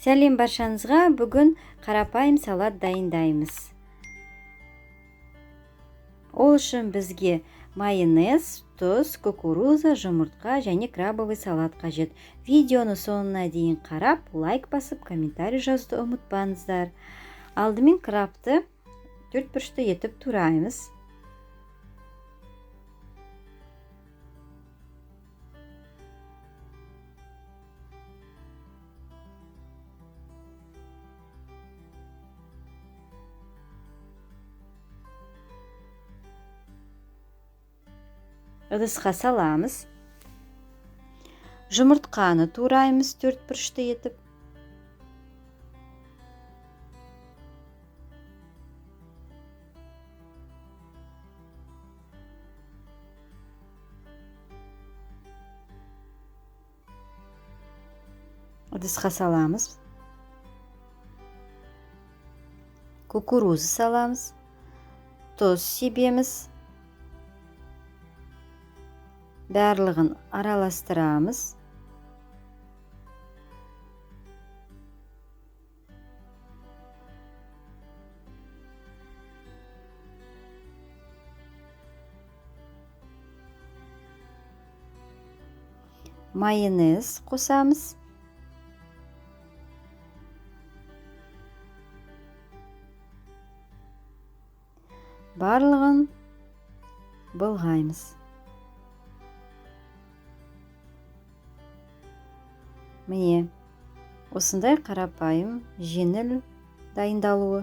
Сәлем баршаңызға, бүгін қарапайым салат дайындаймыз. Ол үшін бізге майонез, тұз, кукуруза, жұмыртқа және крабовый салат қажет. Видеоны соңына дейін қарап, лайк басып, комментарий жазуды ұмытпаңыздар. Алдымен крабты төрт бұрышты етіп тураймыз. Ыдысқа саламыз. Жұмыртқаны тураймыз төрт бұрышты етіп. Ыдысқа саламыз. Кукуруза саламыз. Тұз себеміз. Барлығын араластырамыз. Майонез қосамыз. Барлығын былғаймыз. Міне, осындай қарапайым, жеңіл дайындалуы.